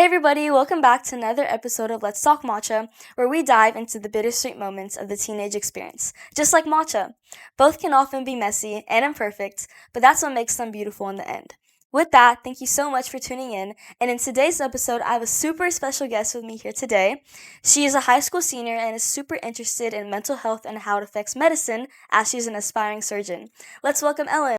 Hey everybody, welcome back to another episode of Let's Talk Matcha, where we dive into the bittersweet moments of the teenage experience. Just like matcha, both can often be messy and imperfect, but that's what makes them beautiful in the end. With that, thank you so much for tuning in, and in today's episode, I have a super special guest with me here today. She is a high school senior and is super interested in mental health and how it affects medicine as she's an aspiring surgeon. Let's welcome Ellen.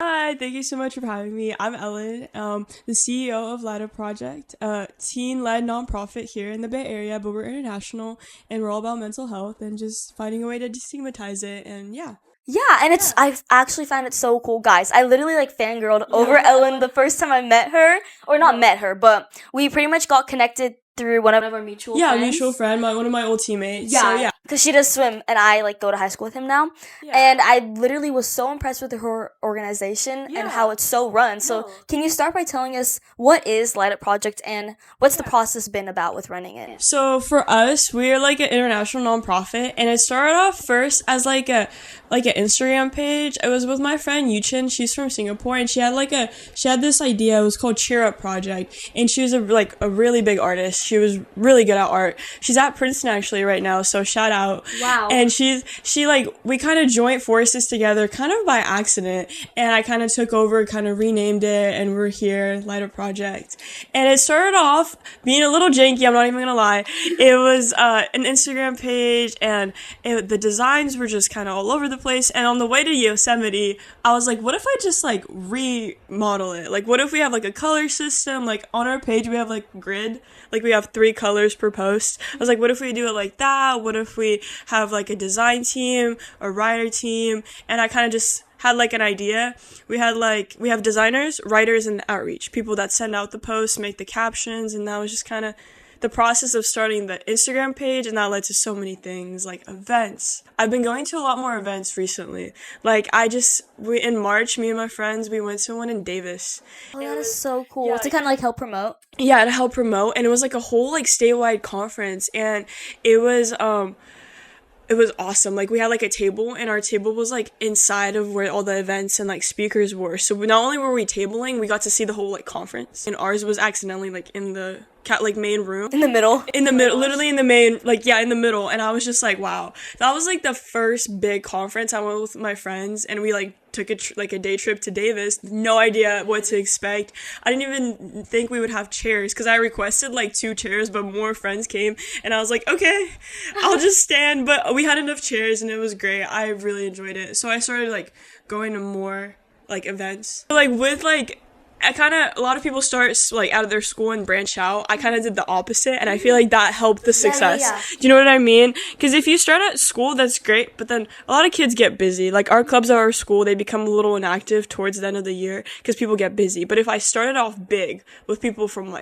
Hi, thank you so much for having me. I'm Ellen, the CEO of Light Up Project, a teen-led nonprofit here in the Bay Area, but we're international and we're all about mental health and just finding a way to destigmatize it. And yeah. Yeah, and I actually find it so cool, guys. I literally fangirled over Ellen the first time I met her, or not met her, but we pretty much got connected through one of our mutual friends. Yeah, mutual friend, one of my old teammates. Yeah, so, yeah. Because she does swim, and I go to high school with him now. Yeah. And I literally was so impressed with her organization and how it's so run. So can you start by telling us what is Light Up Project and what's the process been about with running it? So for us, we're an international nonprofit, and it started off first as an Instagram page. It was with my friend Yuchin. She's from Singapore, and she had this idea. It was called Cheer Up Project, and she was a really big artist. She was really good at art. She's at Princeton actually right now, so shout out. Wow. And we kind of joined forces together kind of by accident, and I kind of took over, kind of renamed it, and we're here, Light Up Project. And it started off being a little janky, I'm not even gonna lie. It was an Instagram page, and the designs were just kind of all over the place. And on the way to Yosemite, I was like, what if I just remodel it? What if we have a color system? On our page we have grid, we have 3 colors per post. I was like, what if we do it like that? What if we have a design team, a writer team? And I kind of just had an idea. We have designers, writers, and outreach, people that send out the posts, make the captions, and that was just kind of the process of starting the Instagram page, and that led to so many things, events. I've been going to a lot more events recently. In March, me and my friends, we went to one in Davis. Oh, that is so cool. To kind of help promote. Yeah, to help promote, and it was a whole statewide conference, and it was awesome. We had a table, and our table was inside of where all the events and speakers were. So not only were we tabling, we got to see the whole conference. And ours was accidentally in the main room. In the middle. Literally in the main, in the middle. And I was just wow. That was the first big conference I went with my friends, and we took a day trip to Davis. No idea what to expect. I didn't even think we would have chairs, because I requested 2 chairs, but more friends came, and I was like, okay, I'll just stand. But we had enough chairs, and it was great. I really enjoyed it. So I started going to more events. A lot of people start out of their school and branch out. I kind of did the opposite, and I feel that helped the success. Yeah. Do you know what I mean? Because if you start at school, that's great, but then a lot of kids get busy. Our clubs at our school, they become a little inactive towards the end of the year because people get busy. But if I started off big with people from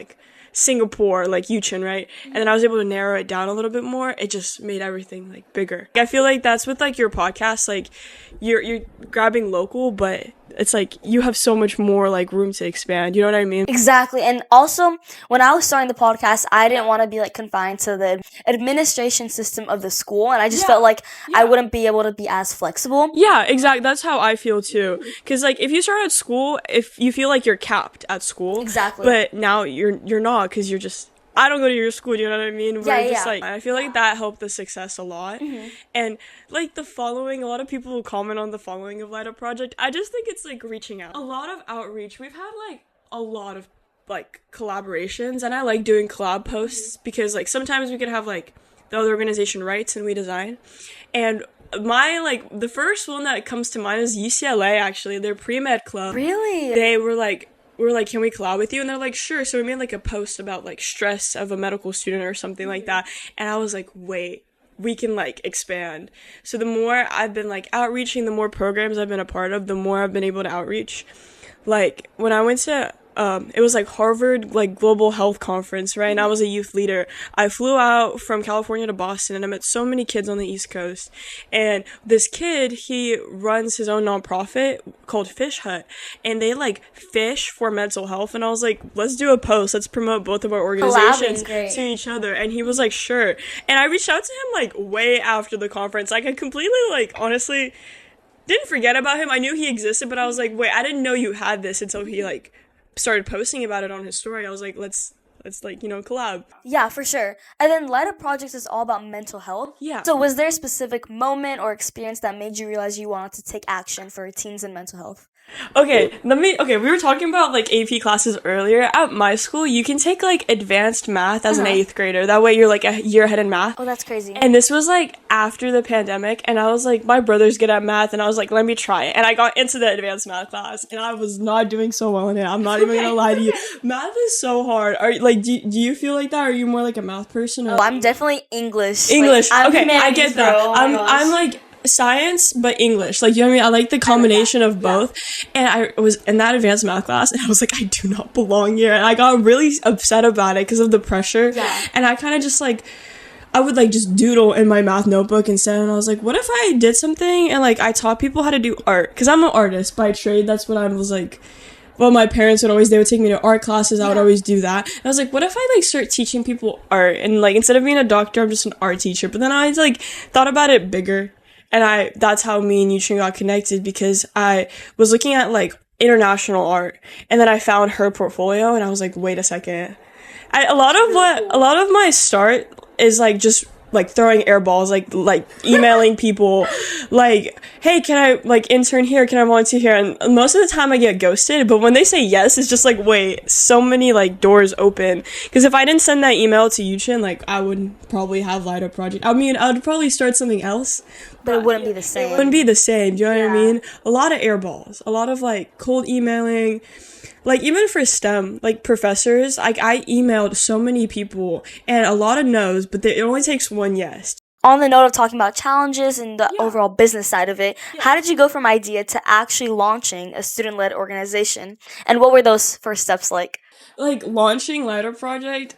Singapore, Yuchin, right? And then I was able to narrow it down a little bit more. It just made everything bigger. I feel that's with your podcast, you're grabbing local, but it's you have so much more room to expand. You know what I mean? Exactly. And also, when I was starting the podcast, I didn't want to be confined to the administration system of the school, and I just felt I wouldn't be able to be as flexible. Yeah, exactly. That's how I feel too. Because if you start at school, if you feel you're capped at school, exactly. But now you're not, because you're just. I don't go to your school, you know what I mean? I feel that helped the success a lot. Mm-hmm. And, the following, a lot of people will comment on the following of Light Up Project. I just think it's, reaching out. A lot of outreach. We've had, a lot of, collaborations, and I like doing collab posts because, sometimes we could have, the other organization writes and we design. And my, the first one that comes to mind is UCLA, actually. Their pre-med club. Really? They were, we're can we collab with you? And they're sure. So we made a post about stress of a medical student or something like that. And I was wait, we can expand. So the more I've been outreaching, the more programs I've been a part of, the more I've been able to outreach. When I went to it was Harvard Global Health Conference, right? And I was a youth leader. I flew out from California to Boston, and I met so many kids on the East Coast. And this kid, he runs his own nonprofit called Fish Hut, and they fish for mental health. And I was let's do a post. Let's promote both of our organizations to each other. And he was sure. And I reached out to him way after the conference. I completely honestly didn't forget about him. I knew he existed, but I was wait, I didn't know you had this until he started posting about it on his story. I was let's It's like, collab. Yeah, for sure. And then Light Up Project is all about mental health. Yeah. So was there a specific moment or experience that made you realize you wanted to take action for teens and mental health? Okay, we were talking about like AP classes earlier. At my school, you can take like advanced math as an 8th grader. That way you're like a year ahead in math. Oh, that's crazy. And this was like after the pandemic, and I was like, my brother's good at math, and I was like, let me try it. And I got into the advanced math class, and I was not doing so well in it. I'm not even gonna lie to you. Math is so hard. Do you feel like that? Or are you more like a math person? Or Oh, I'm definitely English. English. Like, Okay, I get that. Bro. Oh I'm like science but English, like, you know what I mean? I like the combination of both. And I was in that advanced math class, and I was like, I do not belong here, and I got really upset about it because of the pressure. And I kind of just like, I would like just doodle in my math notebook instead, and I was like, what if I did something and like I taught people how to do art, because I'm an artist by trade. That's what I was like. Well, my parents they would take me to art classes. I would always do that. And I was like, what if I like start teaching people art, and like instead of being a doctor, I'm just an art teacher. But then I like thought about it bigger. And that's how me and Yuchin got connected, because I was looking at like international art, and then I found her portfolio, and I was like, wait a second. A lot of my start is like just like throwing air balls, like emailing people, like, hey, can I like intern here? Can I volunteer here? And most of the time I get ghosted, but when they say yes, it's just like, wait, so many like doors open. Because if I didn't send that email to Yuchin, like I would probably have Light Up Project. I mean, I would probably start something else, but it wouldn't be the same. It wouldn't be the same. Do you know what I mean? A lot of air balls, a lot of like cold emailing. Like, even for STEM, like, professors, like, I emailed so many people, and a lot of no's, but it only takes one yes. On the note of talking about challenges and the overall business side of it, how did you go from idea to actually launching a student-led organization? And what were those first steps like? Like, launching Light Up Project,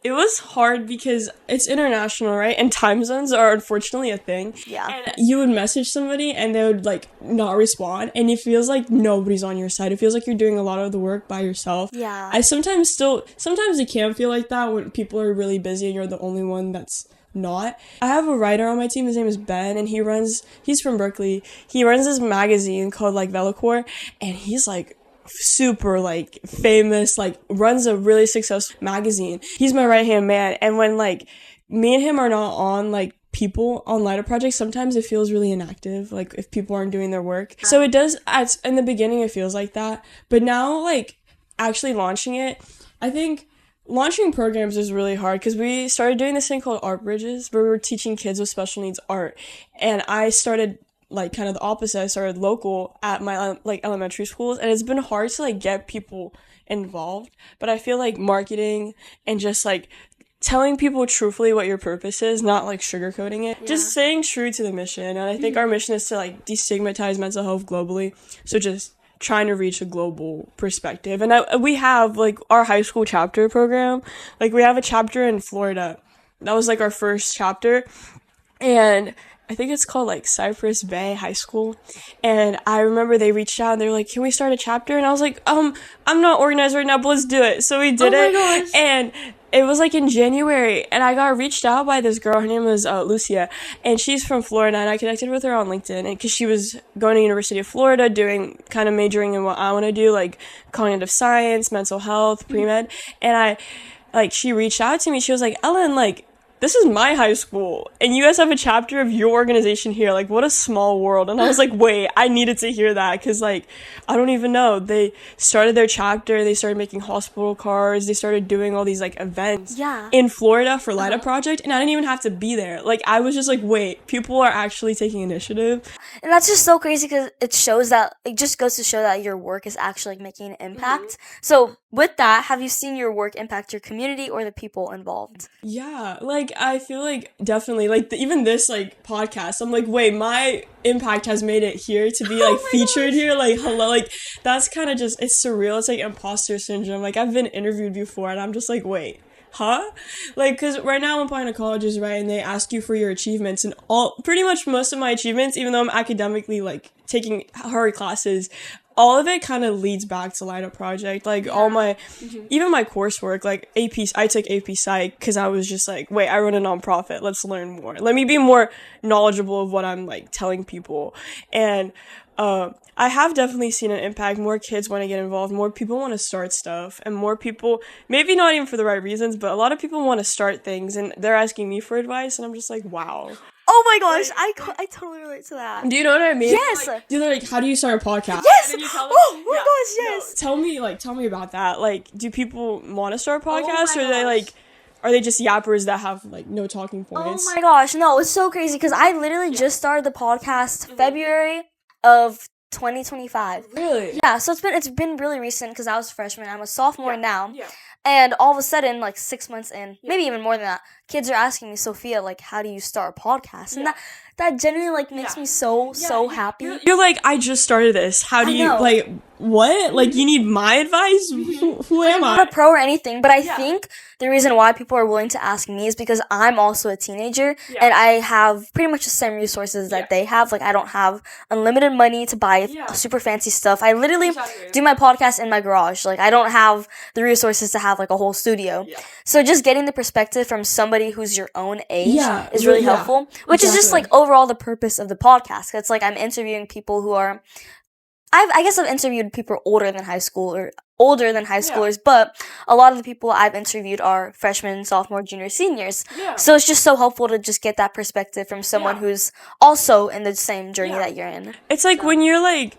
it was hard because it's international, right? And time zones are unfortunately a thing. Yeah. And you would message somebody and they would like not respond, and it feels like nobody's on your side. It feels like you're doing a lot of the work by yourself. Yeah. Sometimes it can feel like that when people are really busy and you're the only one that's not. I have a writer on my team. His name is Ben, and he's from Berkeley. He runs this magazine called like Velocore, and he's like super like famous, like runs a really successful magazine. He's my right hand man, and when like me and him are not on like people on Light Up Project, sometimes it feels really inactive, like if people aren't doing their work. So it does, in the beginning it feels like that, but now like actually launching it, I think launching programs is really hard, because we started doing this thing called Art Bridges, where we were teaching kids with special needs art, and I started like kind of the opposite. I started local at my like elementary schools, and it's been hard to like get people involved, but I feel like marketing and just like telling people truthfully what your purpose is, not like sugarcoating it, just staying true to the mission. And I think our mission is to like destigmatize mental health globally, so just trying to reach a global perspective. And we have like our high school chapter program, like we have a chapter in Florida. That was like our first chapter, and I think it's called like Cypress Bay High School. And I remember they reached out and they were like, can we start a chapter? And I was like, I'm not organized right now, but let's do it. So we did it. Gosh. And it was like in January, and I got reached out by this girl. Her name was Lucia, and she's from Florida, and I connected with her on LinkedIn, and because she was going to University of Florida, doing kind of majoring in what I want to do, like cognitive science, mental health, pre-med. And she reached out to me. She was like, Ellen, like, this is my high school, and you guys have a chapter of your organization here. Like, what a small world. And I was like, wait, I needed to hear that, because, like, I don't even know. They started their chapter, they started making hospital cards, they started doing all these, like, events in Florida for Light Up Project, and I didn't even have to be there. Like, I was just like, wait, people are actually taking initiative. And that's just so crazy, because it just goes to show that your work is actually, like, making an impact. So, with that, have you seen your work impact your community or the people involved? Yeah, like, I feel like definitely, like, even this, like, podcast, I'm like, wait, my impact has made it here to be, like, featured here, like, hello, like, that's kind of just, it's surreal, it's like imposter syndrome. Like, I've been interviewed before, and I'm just like, wait, huh? Like, because right now I'm applying to colleges, right, and they ask you for your achievements, and pretty much most of my achievements, even though I'm academically, like, taking hard classes, all of it kind of leads back to Light Up Project. Like, all my, even my coursework, like I took AP Psych because I was just like, wait, I run a nonprofit. Let's learn more. Let me be more knowledgeable of what I'm like telling people. And, I have definitely seen an impact. More kids want to get involved. More people want to start stuff. And more people, maybe not even for the right reasons, but a lot of people want to start things. And they're asking me for advice. And I'm just like, wow. Oh my gosh, I totally relate to that. Do you know what I mean? Yes. Do they like, how do you start a podcast? Yes. And then you tell them, Oh my gosh, yes. Tell me about that. Like, do people want to start a podcast, my or they gosh. like, are they just yappers that have like no talking points? Oh my gosh, no, it's so crazy because I literally just started the podcast February of 2025. Really? Yeah, so it's been really recent because I was a freshman. I'm a sophomore now. Yeah. And all of a sudden, like 6 months in, maybe even more than that, kids are asking me, Sophia, like, how do you start a podcast? And that genuinely like makes me so happy. You're like, I just started this. How do you know. like what? Like, you need my advice? Who am I'm I? not a pro or anything, but I think the reason why people are willing to ask me is because I'm also a teenager and I have pretty much the same resources that they have. Like, I don't have unlimited money to buy super fancy stuff. I literally do my podcast in my garage. Like, I don't have the resources to have like a whole studio. So just getting the perspective from somebody who's your own age is really helpful, which is just like overall the purpose of the podcast. It's like I'm interviewing people who are I guess I've interviewed people older than high school or older than high schoolers, but a lot of the people I've interviewed are freshmen, sophomore, junior, seniors. So it's just so helpful to just get that perspective from someone who's also in the same journey that you're in. It's like when you're like,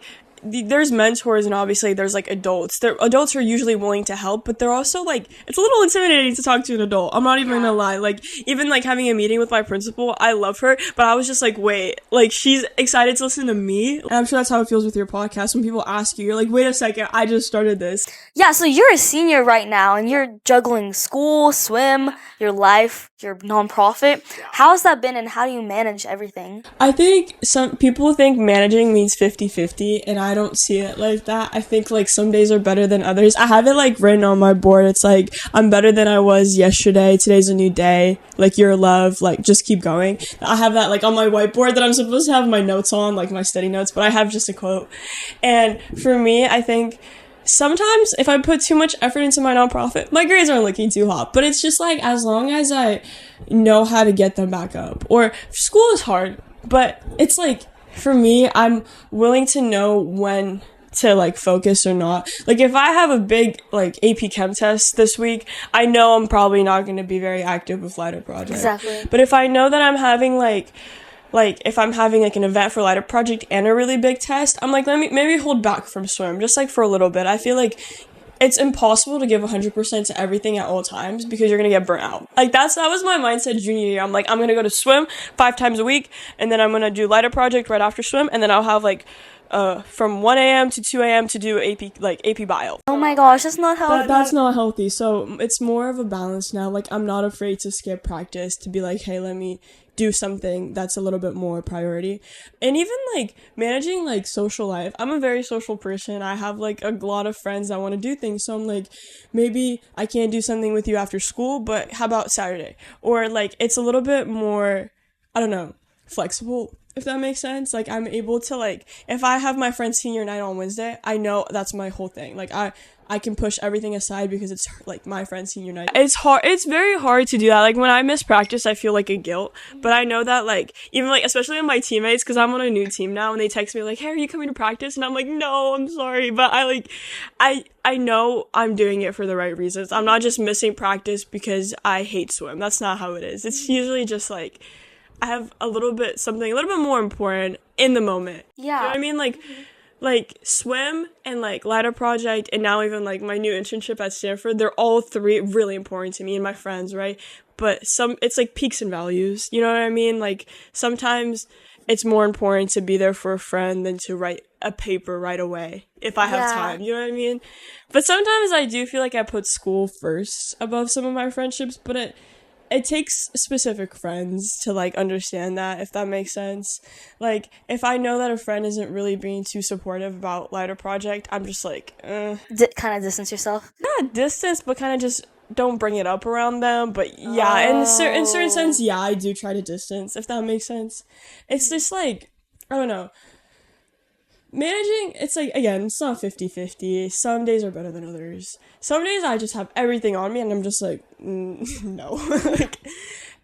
there's mentors and obviously there's like adults. Adults are usually willing to help, but they're also like, it's a little intimidating to talk to an adult. I'm not even gonna lie. Like, even like having a meeting with my principal, I love her, but I was just like, wait, like she's excited to listen to me. And I'm sure that's how it feels with your podcast. When people ask you, you're like, wait a second, I just started this. Yeah, so you're a senior right now and you're juggling school, swim, your life, your nonprofit. How's that been and how do you manage everything? I think some people think managing means 50-50 and I don't see it like that. I think like some days are better than others. I have it like written on my board. It's like, I'm better than I was yesterday. Today's a new day. Like, you're loved. Like, just keep going. I have that like on my whiteboard that I'm supposed to have my notes on, like my study notes, but I have just a quote. And for me, I think sometimes if I put too much effort into my nonprofit, my grades aren't looking too hot, but it's just like, as long as I know how to get them back up, or school is hard, but it's like, for me, I'm willing to know when to like focus or not. Like, if I have a big like AP Chem test this week, I know I'm probably not going to be very active with Light Up Project. Exactly. But if I know that I'm having like if I'm having like an event for Light Up Project and a really big test, I'm like, let me maybe hold back from swim just like for a little bit. I feel like it's impossible to give 100% to everything at all times because you're gonna get burnt out. Like, that was my mindset junior year. I'm like, I'm gonna go to swim 5 times a week, and then I'm gonna do Light Up Project right after swim, and then I'll have like from 1 a.m. to 2 a.m. to do AP Bio. Oh my gosh, that's not healthy. That's not healthy. So it's more of a balance now. Like, I'm not afraid to skip practice to be like, hey, let me do something that's a little bit more priority. And even like managing like social life. I'm a very social person. I have like a lot of friends that want to do things. So I'm like, maybe I can't do something with you after school, but how about Saturday? Or like, it's a little bit more, I don't know, flexible, if that makes sense. Like, I'm able to like, if I have my friend's senior night on Wednesday, I know that's my whole thing. Like, I can push everything aside because it's like my friend's senior night. It's hard. It's very hard to do that. Like, when I miss practice, I feel like a guilt. But I know that like, even like, especially with my teammates, because I'm on a new team now, and they text me like, hey, are you coming to practice? And I'm like, no, I'm sorry. But I know I'm doing it for the right reasons. I'm not just missing practice because I hate swim. That's not how it is. It's usually just like, I have something a little bit more important in the moment. Yeah. You know what I mean? Like swim and like Light Up Project and now even like my new internship at Stanford, they're all three really important to me and my friends, right? But it's like peaks and values, you know what I mean? Like, sometimes it's more important to be there for a friend than to write a paper right away if I have time, you know what I mean? But sometimes I do feel like I put school first above some of my friendships, but it takes specific friends to like understand that, if that makes sense. Like, if I know that a friend isn't really being too supportive about Light Up Project, I'm just like, kind of distance yourself? Not distance, but kind of just don't bring it up around them. But yeah, in a certain sense, yeah, I do try to distance, if that makes sense. It's just like, I don't know. managing, it's like, again, it's not 50-50. Some days are better than others. Some days I just have everything on me and I'm just like, no. Like,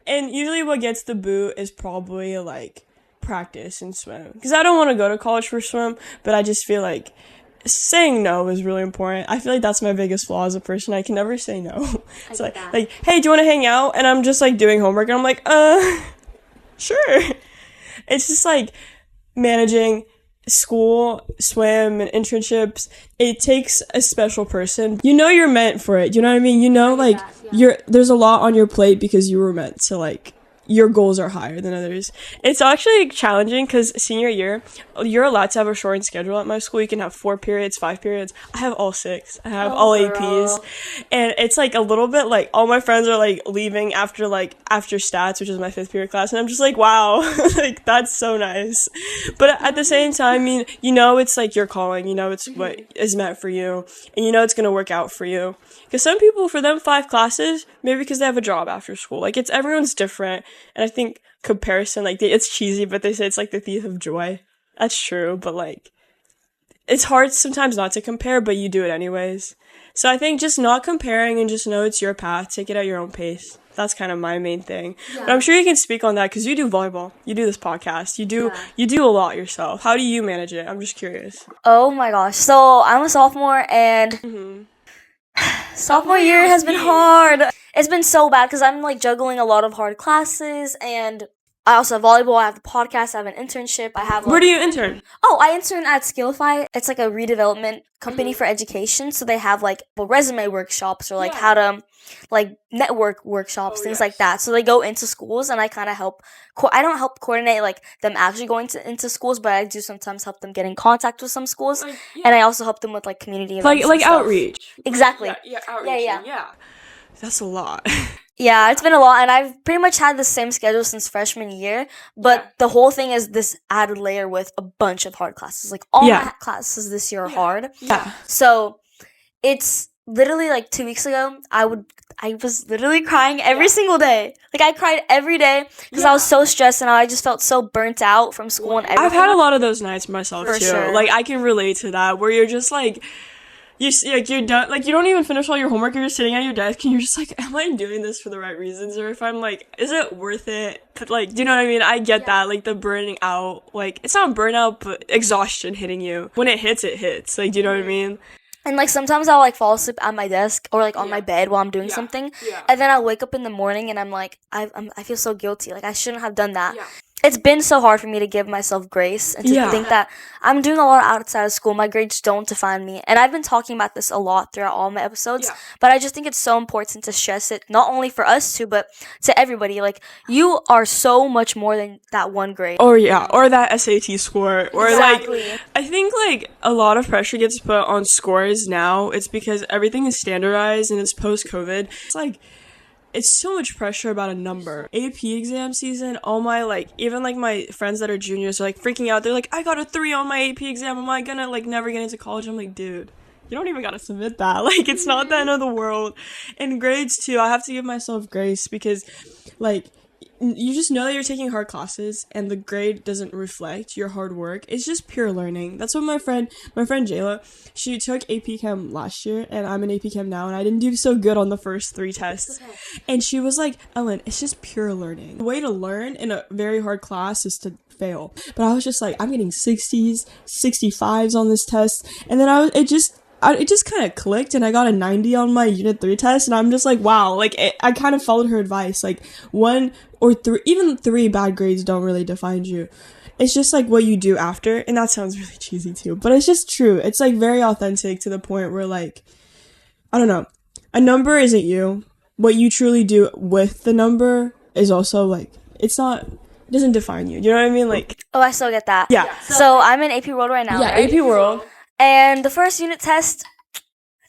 and usually what gets the boot is probably like practice and swim. Because I don't want to go to college for swim, but I just feel like saying no is really important. I feel like that's my biggest flaw as a person. I can never say no. It's like, hey, do you want to hang out? And I'm just like doing homework and I'm like, sure. It's just like managing school, swim, and internships. It takes a special person. You know you're meant for it. You know what I mean? You know, like, there's a lot on your plate because you were meant to, like, your goals are higher than others. It's actually challenging because senior year, you're allowed to have a shortened schedule at my school. You can have 4 periods, 5 periods. I have all 6. I have all APs. And it's like a little bit like all my friends are like leaving after stats, which is my 5th period class. And I'm just like, wow, like that's so nice. But at the same time, you know, it's like your calling, you know, it's what is meant for you and you know, it's going to work out for you. Because some people, for them, 5 classes, maybe because they have a job after school. Like, everyone's different. And I think comparison, like, it's cheesy, but they say it's like the thief of joy. That's true, but, like, it's hard sometimes not to compare, but you do it anyways. So I think just not comparing and just know it's your path. Take it at your own pace. That's kind of my main thing. Yeah. But I'm sure you can speak on that because you do volleyball. You do this podcast. You do a lot yourself. How do you manage it? I'm just curious. Oh, my gosh. So I'm a sophomore, and sophomore year has been hard. It's been so bad because I'm like juggling a lot of hard classes, and I also have volleyball, I have the podcast, I have an internship, I have Where do you intern? Oh, I intern at Skillify. It's like a redevelopment company for education, so they have like resume workshops or like how to like network workshops, things like that. So they go into schools and I kind of help. I don't help coordinate like them actually going into schools, but I do sometimes help them get in contact with some schools, and I also help them with like community events, like outreach. Exactly. Outreach. Yeah. That's a lot. Yeah, it's been a lot, and I've pretty much had the same schedule since freshman year, but the whole thing is this added layer with a bunch of hard classes. Like, all my classes this year are hard. Yeah. So, it's literally, like, 2 weeks ago, I was literally crying every single day. Like, I cried every day because I was so stressed, and I just felt so burnt out from school and everything. I've had a lot of those nights myself, For too. sure. Like, I can relate to that, where you're just, like... You're done, like, you don't even finish all your homework, you're just sitting at your desk, and you're just like, am I doing this for the right reasons, or if I'm like, is it worth it? Like, do you know what I mean? I get that, like, the burning out, like, it's not burnout, but exhaustion hitting you. When it hits, like, do you know what I mean? And, like, sometimes I'll, like, fall asleep at my desk or, like, on my bed while I'm doing something, and then I'll wake up in the morning, and I'm like, I feel so guilty, like, I shouldn't have done that. It's been so hard for me to give myself grace and to think that I'm doing a lot outside of school. My grades don't define me. And I've been talking about this a lot throughout all my episodes, but I just think it's so important to stress it, not only for us two, but to everybody. Like, you are so much more than that one grade. Or that SAT score. Or like, I think like a lot of pressure gets put on scores now. It's because everything is standardized and it's post-COVID. It's like, it's so much pressure about a number. AP exam season, all my, like, even, like, my friends that are juniors are, like, freaking out. They're like, I got a 3 on my AP exam. Am I gonna, like, never get into college? I'm like, dude, you don't even gotta submit that. Like, it's not the end of the world. In grades, too, I have to give myself grace because, like, you just know that you're taking hard classes and the grade doesn't reflect your hard work. It's just pure learning. That's what my friend Jayla, she took AP Chem last year and I'm in AP Chem now and I didn't do so good on the first 3 tests. And she was like, Ellen, it's just pure learning. The way to learn in a very hard class is to fail. But I was just like, I'm getting 60s, 65s on this test. And then it just kind of clicked and I got a 90 on my unit 3 test and I'm just like, wow, like I kind of followed her advice. Like 1 or 3, even 3 bad grades don't really define you. It's just like what you do after, and that sounds really cheesy too, but it's just true. It's like very authentic to the point where, like, I don't know, a number isn't you. What you truly do with the number is also like, it doesn't define you. You know what I mean? Like, oh, I still get that. Yeah. So I'm in AP World right now. Yeah, right? AP World. And the first unit test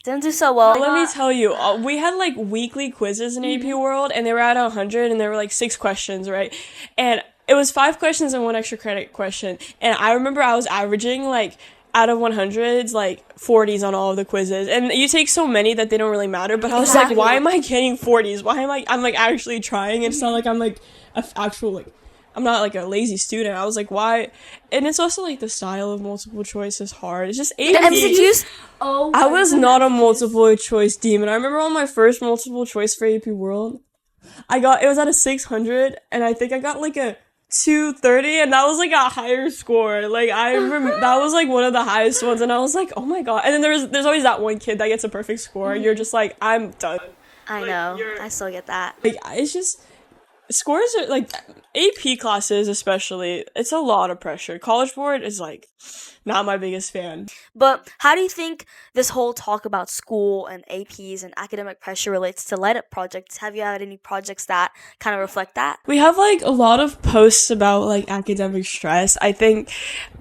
didn't do so well. Let me tell you, we had like weekly quizzes in AP World, and they were at 100, and there were like 6 questions, right? And it was 5 questions and 1 extra credit question. And I remember I was averaging like out of 100s, like 40s on all of the quizzes. And you take so many that they don't really matter. But I was like, why am I getting 40s? I'm like actually trying. It's not like I'm like an actual like I'm not like a lazy student. I was like, why? And it's also like the style of multiple choice is hard. It's just The AP. MCQs? Oh, I are you was talking not about a MCQs? multiple choice demon. I remember on my first multiple choice for AP World, it was at a 600, and I think I got like a 230, and that was like a higher score. Like that was like one of the highest ones, and I was like, oh my god. And then there's always that one kid that gets a perfect score, and you're just like, I'm done. I know. I still get that. Like it's just scores are like AP classes especially. It's a lot of pressure. College board is like not my biggest fan. But how do you think this whole talk about school and APs and academic pressure relates to light up projects? Have you had any projects that kind of reflect that? We have like a lot of posts about like academic stress. I think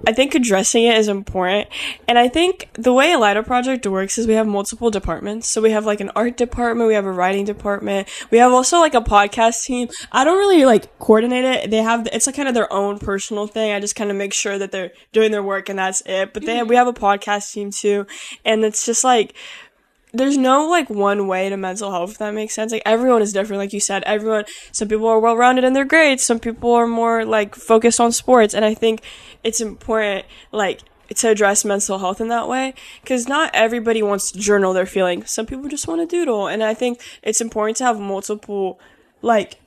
addressing it is important. And I think the way a Lido project works is we have multiple departments. So we have like an art department, we have a writing department, we have also like a podcast team. I don't really like coordinate it. It's like kind of their own personal thing. I just kind of make sure that they're doing their work and that's it. But we have a podcast team too. And it's just like, there's no like one way to mental health, if that makes sense. Like everyone is different, like you said. Some people are well rounded in their grades, some people are more like focused on sports, and I think it's important like to address mental health in that way, because not everybody wants to journal their feelings. Some people just want to doodle, and I think it's important to have multiple like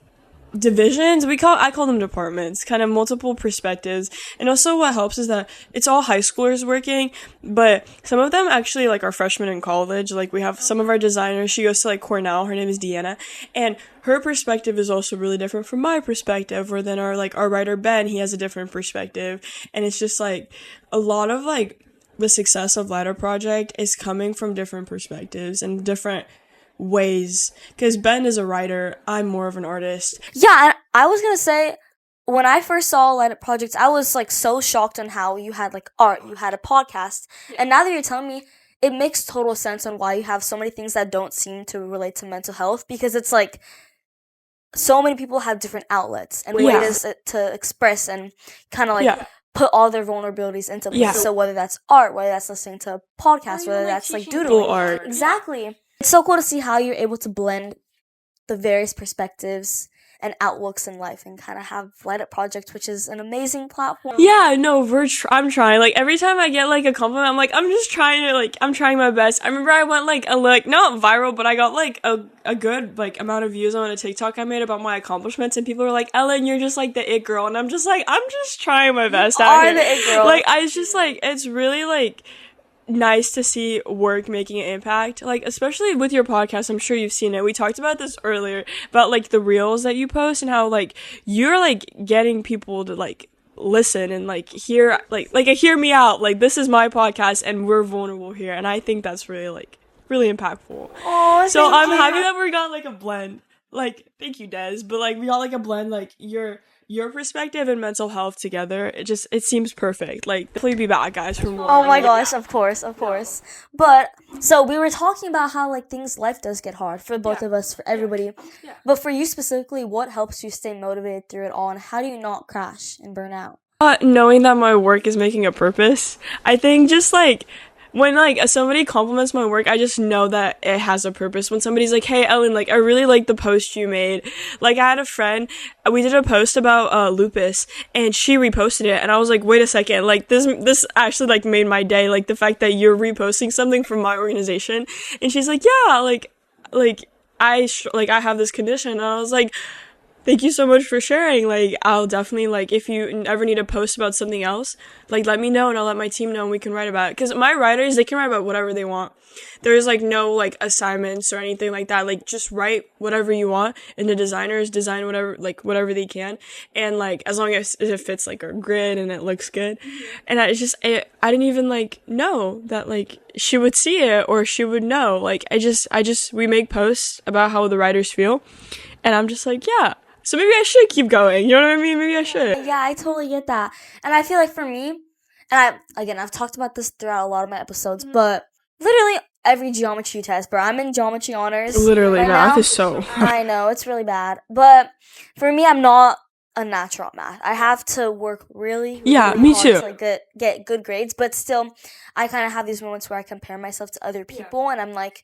divisions. I call them departments, kind of multiple perspectives. And also what helps is that it's all high schoolers working, but some of them actually like are freshmen in college. Like we have some of our designers, she goes to like Cornell, her name is Deanna, and her perspective is also really different from my perspective. Or then our writer Ben, he has a different perspective. And it's just like a lot of like the success of Lighter Project is coming from different perspectives and different ways, because Ben is a writer, I'm more of an artist. Yeah, and I was gonna say, when I first saw Light Up Projects, I was like so shocked on how you had like art, you had a podcast, and now that you're telling me, it makes total sense on why you have so many things that don't seem to relate to mental health, because it's like so many people have different outlets and Yeah. ways to express and kind of like Yeah. put all their vulnerabilities into Yeah. place. So whether that's art, whether that's listening to a podcast, whether that's like doodling, art. exactly. It's so cool to see how you're able to blend the various perspectives and outlooks in life and kind of have Light Up Project, which is an amazing platform. Yeah, no, I'm trying. Like every time I get like a compliment, I'm like, I'm trying my best. I remember I went not viral, but I got like a good like amount of views on a TikTok I made about my accomplishments, and people were like, Ellen, you're just like the it girl, and I'm just like, I'm just trying my best out Are here. the it girl. Like I was just like, it's really like nice to see work making an impact, like especially with your podcast. I'm sure you've seen it. We talked about this earlier about like the reels that you post and how like you're like getting people to like listen and like hear hear me out, like this is my podcast and we're vulnerable here, and I think that's really impactful. Oh, So thank I'm you. happy that we got like a blend. Like thank you, Des, but like we got like a blend, like your perspective and mental health together. It seems perfect. Like definitely be back, guys, for more. Oh my gosh, of course. But so we were talking about how like life does get hard for both of us, for everybody. Yeah. But for you specifically, what helps you stay motivated through it all, and how do you not crash and burn out? Knowing that my work is making a purpose. I think just like when like somebody compliments my work, I just know that it has a purpose. When somebody's like, "Hey Ellen, like I really like the post you made." Like I had a friend, we did a post about lupus, and she reposted it, and I was like, "Wait a second, like this actually like made my day. Like the fact that you're reposting something from my organization." And she's like, "Yeah, like I have this condition," and I was like, thank you so much for sharing. Like, I'll definitely, like, if you ever need a post about something else, like, let me know and I'll let my team know and we can write about it. Because my writers, they can write about whatever they want. There's, like, no, like, assignments or anything like that. Like, just write whatever you want, and the designers design whatever they can. And, like, as long as it fits, like, our grid and it looks good. And I didn't even, like, know that, like, she would see it or she would know. Like, we make posts about how the writers feel. And I'm just like, yeah. So maybe I should keep going. You know what I mean? Maybe I should. Yeah, I totally get that. And I feel like for me, and I've talked about this throughout a lot of my episodes, but literally every geometry test, bro. I'm in geometry honors. Literally, right math now. is so. I know, it's really bad. But for me, I'm not a natural at math. I have to work really Yeah, really me hard too. to like get good grades, but still I kind of have these moments where I compare myself to other people and I'm like,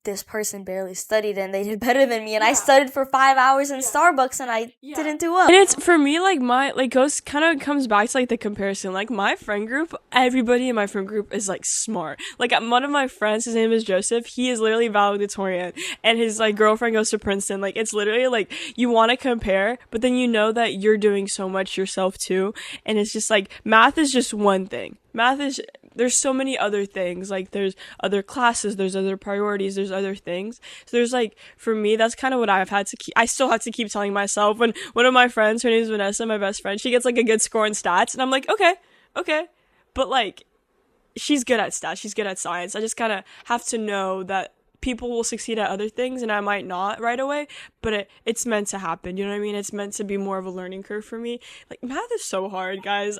this person barely studied and they did better than me, and I studied for 5 hours in Starbucks and I didn't do well. And it's for me like my like goes kind of comes back to like the comparison. Like my friend group, everybody in my friend group is like smart. Like one of my friends, his name is Joseph. He is literally valedictorian, and his like girlfriend goes to Princeton. Like it's literally like you want to compare, but then you know that you're doing so much yourself too. And it's just like math is just one thing. Math is there's so many other things. Like there's other classes, there's other priorities, there's other things. So there's like for me, that's kind of what I've had to keep. I still have to keep telling myself. When one of my friends, her name is Vanessa, my best friend, she gets like a good score in stats, and I'm like, okay, but like she's good at stats, she's good at science. I just kind of have to know that people will succeed at other things and I might not right away, but it's meant to happen. You know what I mean? It's meant to be more of a learning curve for me. Like math is so hard, guys.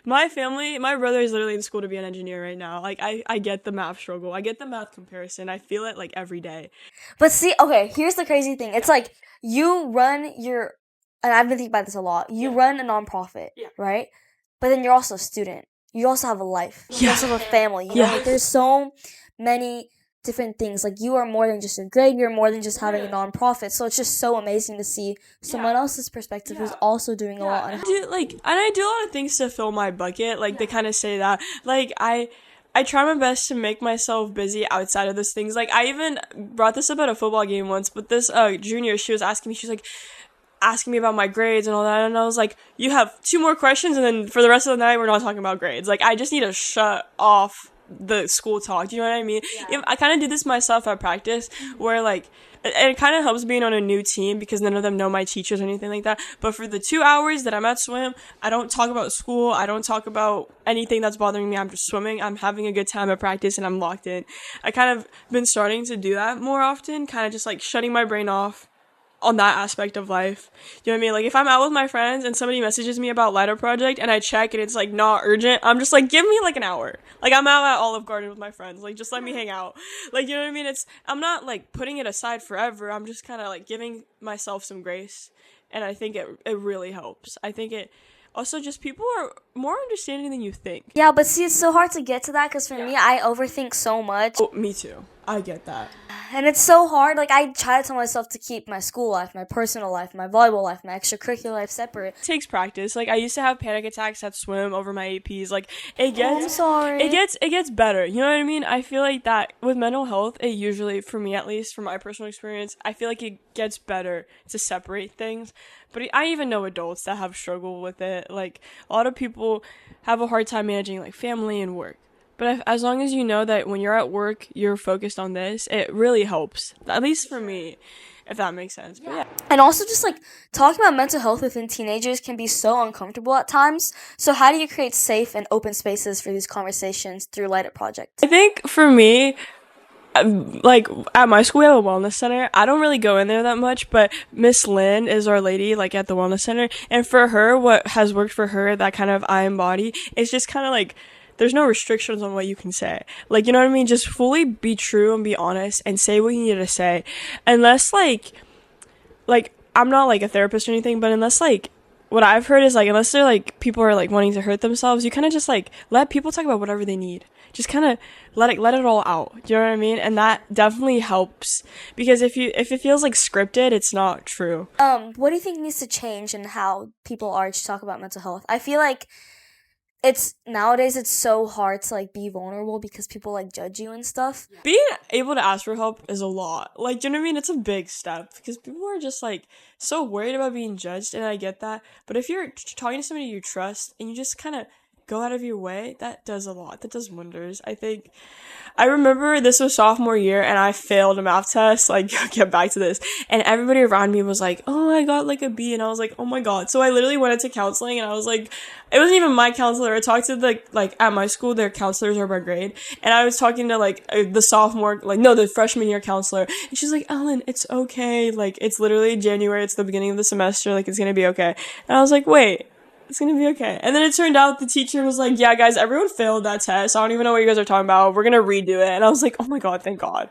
My family, my brother is literally in school to be an engineer right now. Like I get the math struggle. I get the math comparison. I feel it like every day. But see, okay, here's the crazy thing. It's like you run your, and I've been thinking about this a lot. You run a nonprofit, right? But then you're also a student. You also have a life. You also have a family. You know, like there's so many different things. Like you are more than just a grade. You're more than just having a nonprofit. So it's just so amazing to see someone else's perspective who's also doing a lot. And I do a lot of things to fill my bucket. Like they kind of say that. Like I try my best to make myself busy outside of those things. Like I even brought this up at a football game once, but this junior, she was asking me, she's like asking me about my grades and all that, and I was like, you have 2 more questions and then for the rest of the night we're not talking about grades. Like I just need to shut off the school talk. Do you know what I mean? I kind of did this myself at practice where like it kind of helps being on a new team because none of them know my teachers or anything like that. But for the 2 hours that I'm at swim, I don't talk about school. I don't talk about anything that's bothering me. I'm just swimming. I'm having a good time at practice and I'm locked in. I kind of been starting to do that more often, kind of just like shutting my brain off on that aspect of life. You know what I mean? Like if I'm out with my friends and somebody messages me about Lighter Project and I check and it's like not urgent, I'm just like, give me like an hour. Like I'm out at Olive Garden with my friends. Like just let me hang out. Like, you know what I mean? I'm not like putting it aside forever. I'm just kind of like giving myself some grace. And I think it really helps. I think it also just people are more understanding than you think. Yeah, but see, it's so hard to get to that because for me, I overthink so much. Oh, me too. I get that. And it's so hard. Like, I try to tell myself to keep my school life, my personal life, my volleyball life, my extracurricular life separate. It takes practice. Like, I used to have panic attacks at swim over my APs. Like, it gets... I'm sorry. It gets better. You know what I mean? I feel like that with mental health, it usually, for me at least, from my personal experience, I feel like it gets better to separate things. But I even know adults that have struggled with it. Like, a lot of people have a hard time managing, like, family and work. But as long as you know that when you're at work, you're focused on this, it really helps. At least for me, if that makes sense. But yeah. And also just like talking about mental health within teenagers can be so uncomfortable at times. So how do you create safe and open spaces for these conversations through Light Up Project? I think for me, like at my school we have a wellness center. I don't really go in there that much, but Miss Lynn is our lady like at the wellness center. And for her, what has worked for her, that kind of I embody, is just kind of like there's no restrictions on what you can say. Like, you know what I mean? Just fully be true and be honest and say what you need to say. Unless, like, I'm not, like, a therapist or anything, but unless, like, what I've heard is, like, unless they're, like, people are, like, wanting to hurt themselves, you kind of just, like, let people talk about whatever they need. Just kind of let it all out. Do you know what I mean? And that definitely helps. Because if it feels, like, scripted, it's not true. What do you think needs to change in how people are to talk about mental health? I feel like nowadays it's so hard to like be vulnerable because people like judge you and stuff. Being able to ask for help is a lot. Like, do you know what I mean? It's a big step because people are just like so worried about being judged, and I get that. But if you're talking to somebody you trust and you just kind of go out of your way, that does a lot. That does wonders. I remember this was sophomore year and I failed a math test, like, get back to this, and everybody around me was like, oh, I got like a B, and I was like, oh my god. So I literally went into counseling and I was like, it wasn't even my counselor. I talked to like at my school, their counselors are by grade, and I was talking to like the freshman year counselor, and she's like, Ellen, it's okay, like, it's literally January, it's the beginning of the semester, like, it's gonna be okay. And I was like, wait, it's gonna be okay. And then it turned out the teacher was like, yeah, guys, everyone failed that test. I don't even know what you guys are talking about. We're gonna redo it. And I was like, oh my god, thank god.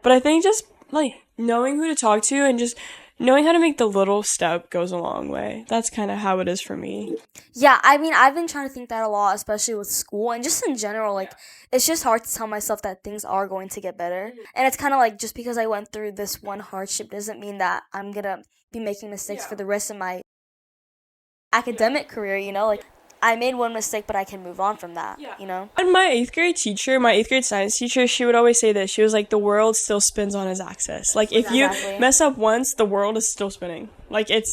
But I think just, like, knowing who to talk to and just knowing how to make the little step goes a long way. That's kind of how it is for me. Yeah, I mean, I've been trying to think that a lot, especially with school and just in general. Like, it's just hard to tell myself that things are going to get better. And it's kind of like just because I went through this one hardship doesn't mean that I'm gonna be making mistakes for the rest of my academic career, you know? Like, I made one mistake, but I can move on from that, you know? And my 8th grade teacher, my 8th grade science teacher, she would always say this. She was like, the world still spins on its axis. Like, if you Exactly. mess up once, the world is still spinning. Like, it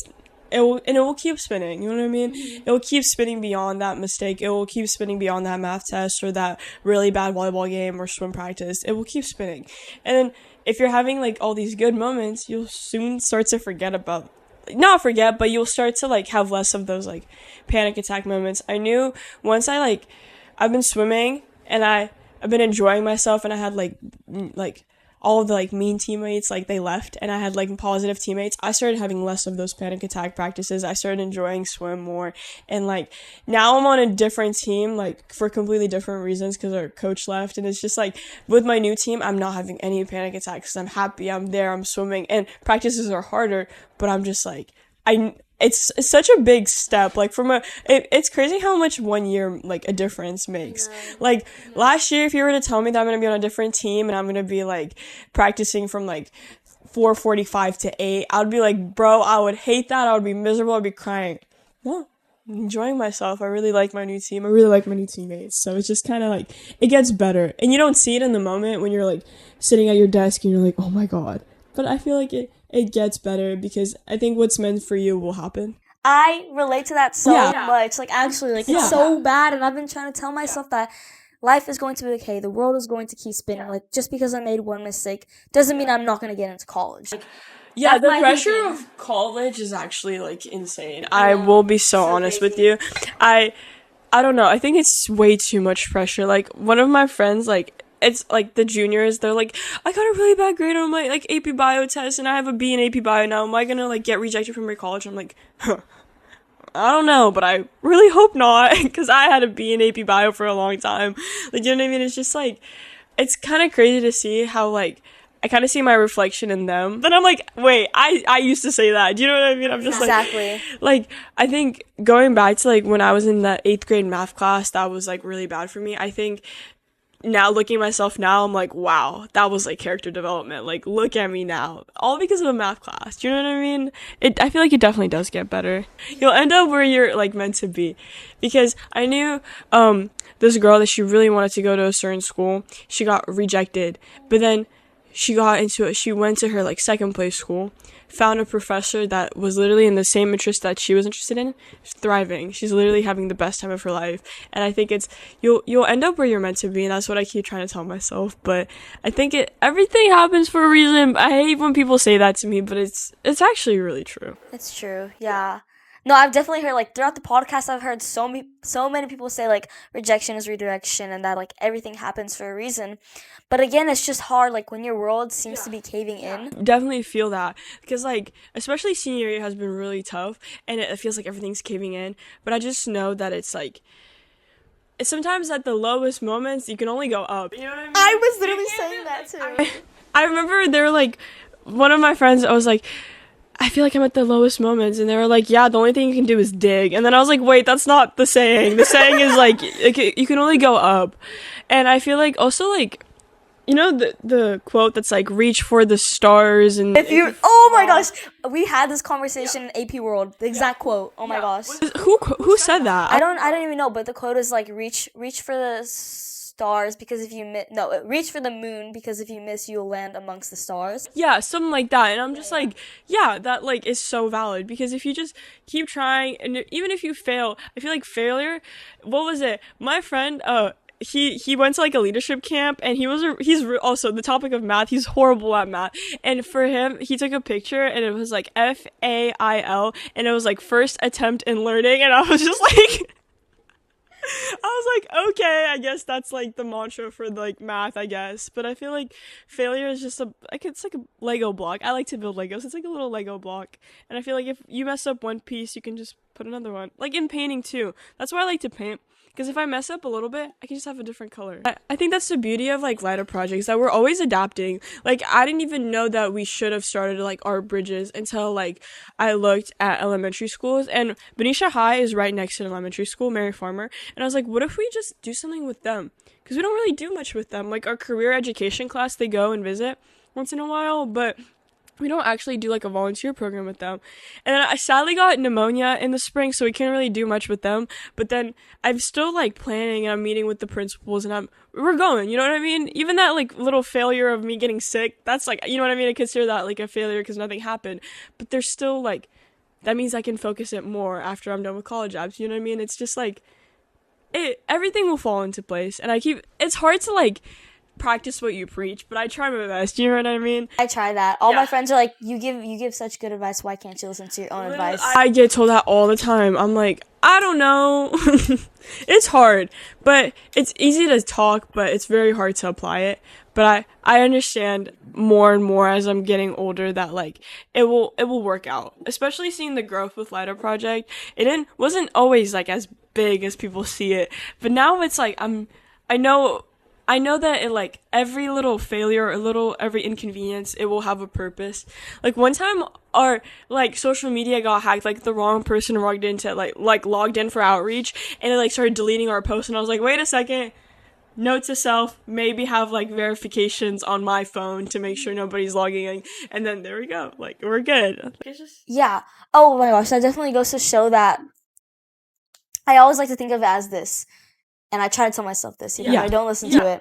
will keep spinning. You know what I mean? It will keep spinning beyond that mistake. It will keep spinning beyond that math test or that really bad volleyball game or swim practice. It will keep spinning. And then if you're having like all these good moments, you'll soon start to not forget, but you'll start to like have less of those like panic attack moments. I knew once I've been swimming and I've been enjoying myself, and I had like all of the like mean teammates, like they left, and I had like positive teammates. I started having less of those panic attack practices. I started enjoying swim more, and like now I'm on a different team, like for completely different reasons because our coach left, and it's just like with my new team, I'm not having any panic attacks because I'm happy, I'm there, I'm swimming, and practices are harder, but I'm just like it's such a big step. Like it's crazy how much 1 year like a difference makes. Like last year, if you were to tell me that I'm gonna be on a different team and I'm gonna be like practicing from like 4:45 to 8, I'd be like, bro, I would hate that. I would be miserable. I'd be crying. No, I'm enjoying myself. I really like my new team. I really like my new teammates. So it's just kind of like it gets better, and you don't see it in the moment when you're like sitting at your desk and you're like, oh my god. But I feel like it gets better because I think what's meant for you will happen. I relate to that so Yeah. much. Like, actually, like, Yeah. it's so bad, and I've been trying to tell myself that life is going to be okay. The world is going to keep spinning. Like, just because I made one mistake doesn't mean I'm not going to get into college. Yeah, That's the my pressure thinking. of college is actually like insane. I will be so honest with you. I don't know. I think it's way too much pressure. Like one of my friends, like it's like the juniors, they're like, I got a really bad grade on my like AP Bio test, and I have a B in AP Bio now. Am I gonna like get rejected from my college? I'm like, I don't know, but I really hope not, because I had a B in AP Bio for a long time. Like, you know what I mean? It's just like, it's kind of crazy to see how like I kind of see my reflection in them. Then I'm like, wait, I used to say that. Do you know what I mean? I'm just Exactly. like I think going back to like when I was in that 8th grade math class, that was like really bad for me. I think now looking at myself now, I'm like, wow, that was like character development. Like, look at me now, all because of a math class. Do you know what I mean? I feel like it definitely does get better. You'll end up where you're like meant to be, because I knew this girl that she really wanted to go to a certain school. She got rejected, but then she went to her like second place school, found a professor that was literally in the same interest that she was interested in. She's thriving. She's literally having the best time of her life. And I think you'll end up where you're meant to be, and that's what I keep trying to tell myself. But I think everything happens for a reason. I hate when people say that to me, but it's actually really true. It's true. Yeah. No, I've definitely heard, like, throughout the podcast, I've heard so many people say, like, rejection is redirection and that, like, everything happens for a reason. But again, it's just hard, like, when your world seems to be caving in. Definitely feel that, because like especially senior year has been really tough, and it feels like everything's caving in. But I just know that it's like it's sometimes at the lowest moments you can only go up. You know what I mean? I was literally saying that too. I remember they were like, one of my friends, I was like, I feel like I'm at the lowest moments, and they were like, yeah, the only thing you can do is dig. And then I was like, wait, that's not the saying. The saying is like you can only go up. And I feel like also like, you know, the quote that's like, reach for the stars, and Oh my gosh, we had this conversation in AP World. The exact quote. Oh my gosh. who said that? I don't even know, but the quote is like, reach for the stars because if you miss, no, reach for the moon because if you miss, you'll land amongst the stars. Yeah, something like that. And I'm just like, yeah, that like is so valid, because if you just keep trying, and even if you fail, I feel like failure, what was it? My friend, he went to like a leadership camp, and he's also the topic of math. He's horrible at math, and for him, he took a picture, and it was like FAIL, and it was like first attempt in learning, and I was just like, I was like, okay, I guess that's like the mantra for like math, I guess. But I feel like failure is just it's like a Lego block. I like to build Legos. It's like a little Lego block, and I feel like if you mess up one piece, you can just put another one. Like in painting too. That's why I like to paint. Because if I mess up a little bit, I can just have a different color. I think that's the beauty of like lighter projects, that we're always adapting. Like I didn't even know that we should have started like art bridges until like I looked at elementary schools, and Benicia High is right next to an elementary school, Mary Farmer, and I was like, what if we just do something with them? Because we don't really do much with them. Like our career education class, they go and visit once in a while, but we don't actually do like a volunteer program with them. And then I sadly got pneumonia in the spring, so we can't really do much with them. But then I'm still like planning, and I'm meeting with the principals, and we're going, you know what I mean? Even that like little failure of me getting sick, that's like, you know what I mean? I consider that like a failure because nothing happened. But there's still like, that means I can focus it more after I'm done with college apps, you know what I mean? It's just like, everything will fall into place. And it's hard to like practice what you preach, but I try my best, you know what I mean? I try that. All my friends are like, you give such good advice, why can't you listen to your own advice? I get told that all the time. I'm like, I don't know. It's hard, but it's easy to talk, but it's very hard to apply it. But I understand more and more as I'm getting older that like it will work out. Especially seeing the growth with Lighter Project. Wasn't always like as big as people see it, but now it's like I know that it, like, every little failure, every inconvenience, it will have a purpose. Like, one time, our, like, social media got hacked, like, the wrong person logged in for outreach, and it, like, started deleting our posts, and I was like, wait a second, note to self, maybe have, like, verifications on my phone to make sure nobody's logging in, and then there we go, like, we're good. Yeah. Oh my gosh, that definitely goes to show that I always like to think of it as this. And I try to tell myself this, even though I don't listen to it.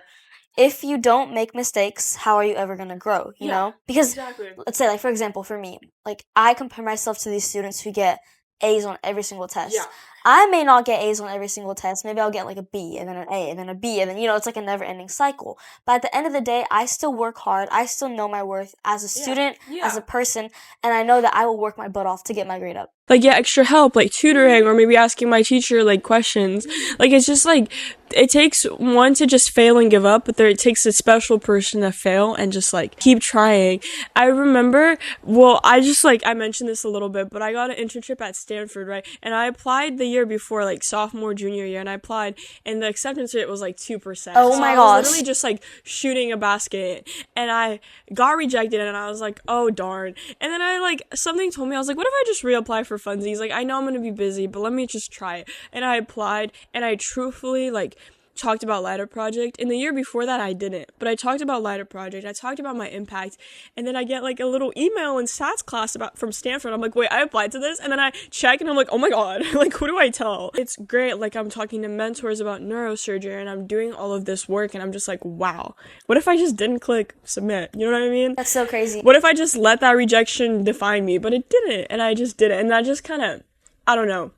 If you don't make mistakes, how are you ever going to grow, you know? Because, let's say, like, for example, for me, like, I compare myself to these students who get A's on every single test. Yeah. I may not get A's on every single test. Maybe I'll get, like, a B, and then an A, and then a B, and then, you know, it's like a never-ending cycle. But at the end of the day, I still work hard. I still know my worth as a student, as a person, and I know that I will work my butt off to get my grade up. Like, get extra help, like tutoring, or maybe asking my teacher, like, questions. Like, it's just, like, it takes one to just fail and give up, but it takes a special person to fail and just, like, keep trying. I remember, I mentioned this a little bit, but I got an internship at Stanford, right? And I applied the year before, like, sophomore, junior year, and I applied, and the acceptance rate was, like, 2%. Oh my gosh. I was literally just, like, shooting a basket, and I got rejected, and I was like, oh, darn. And then something told me, I was like, what if I just reapply for funsies? Like, I know I'm gonna be busy, but let me just try it. And I applied, and I truthfully, like, talked about Lighter Project. And the year before that, I didn't. But I talked about Lighter Project. I talked about my impact. And then I get, like, a little email in stats class from Stanford. I'm like, wait, I applied to this? And then I check, and I'm like, oh my god. Like, who do I tell? It's great. Like, I'm talking to mentors about neurosurgery, and I'm doing all of this work, and I'm just like, wow. What if I just didn't click submit? You know what I mean? That's so crazy. What if I just let that rejection define me? But it didn't. And I just did it. And that just kind of, I don't know.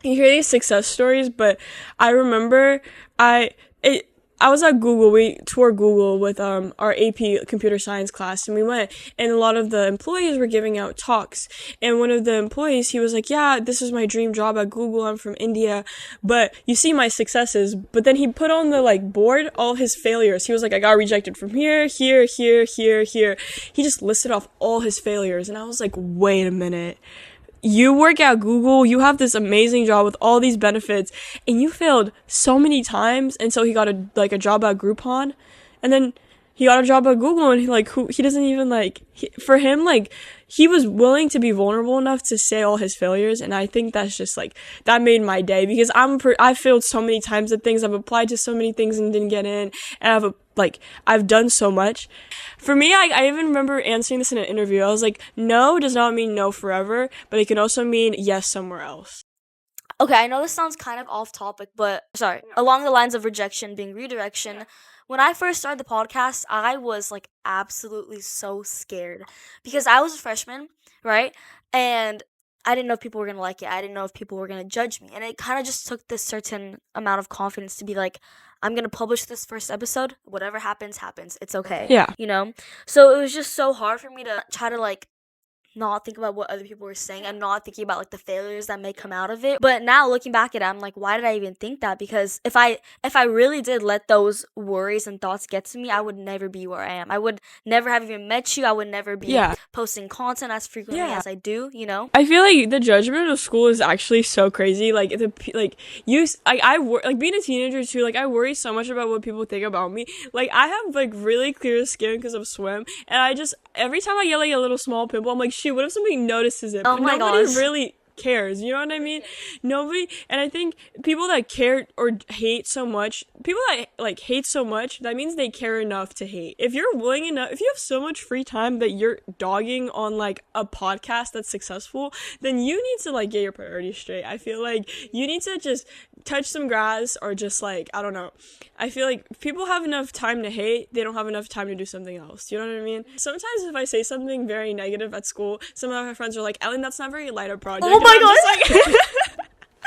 You hear these success stories, but I remember I was at Google. We toured Google with our AP computer science class, and we went, and a lot of the employees were giving out talks. And one of the employees, he was like, yeah, this is my dream job at Google. I'm from India, but you see my successes. But then he put on the like board all his failures. He was like, I got rejected from here. He just listed off all his failures, and I was like, wait a minute. You work at Google, you have this amazing job with all these benefits, and you failed so many times, and so he got a job at Groupon, and then he got a job at Google, and he doesn't even for him, like, he was willing to be vulnerable enough to say all his failures, and I think that's just, like, that made my day, because I failed so many times at things, I've applied to so many things and didn't get in, and I've done so much. For me, I even remember answering this in an interview. I was like, no does not mean no forever, but it can also mean yes somewhere else. Okay, I know this sounds kind of off topic, but along the lines of rejection being redirection. Yeah. When I first started the podcast, I was like absolutely so scared because I was a freshman, right? And I didn't know if people were going to like it. I didn't know if people were going to judge me. And it kind of just took this certain amount of confidence to be like, I'm going to publish this first episode. Whatever happens, happens. It's okay. Yeah. You know? So it was just so hard for me to try to like not think about what other people were saying and not thinking about like the failures that may come out of it. But now looking back at it, I'm like, why did I even think that? Because if I really did let those worries and thoughts get to me, I would never be where I am. I would never have even met you. I would never be posting content as frequently as I do, you know? I feel like the judgment of school is actually so crazy. Like like being a teenager too. Like I worry so much about what people think about me. Like I have like really clear skin because of swim, and I just every time I get like a little small pimple, I'm like, shoot, what if somebody notices it? Oh But my nobody gosh. really cares, you know what I mean? Nobody. And I think people that care or hate so much, people that like hate so much, that means they care enough to hate. If you're willing enough, if you have so much free time that you're dogging on like a podcast that's successful, then you need to like get your priorities straight. I feel like you need to just touch some grass, or just like, I don't know. I feel like people have enough time to hate, they don't have enough time to do something else. You know what I mean? Sometimes if I say something very negative at school, some of my friends are like, Ellen, that's not very light a project. Oh my god.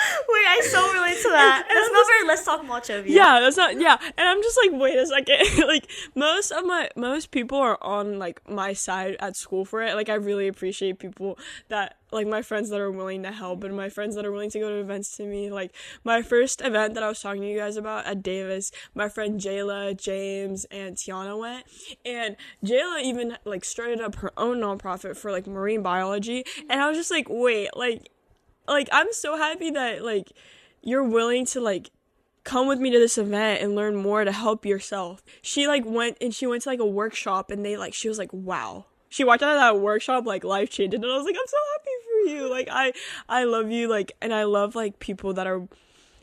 Wait, I so relate to that. That's not very let's talk much of you. Yeah, that's not, yeah. And I'm just like, wait a second. Like, most people are on, like, my side at school for it. Like, I really appreciate people that, like, my friends that are willing to help, and my friends that are willing to go to events to me. Like, my first event that I was talking to you guys about at Davis, my friend Jayla, James, and Tiana went. And Jayla even, like, started up her own nonprofit for, like, marine biology. And I was just like, wait, like, I'm so happy that, like, you're willing to, like, come with me to this event and learn more to help yourself. She, like, went to, like, a workshop, and she was like, wow. She walked out of that workshop, like, life-changing, and I was like, I'm so happy for you. Like, I love you, like, and I love, like, people that are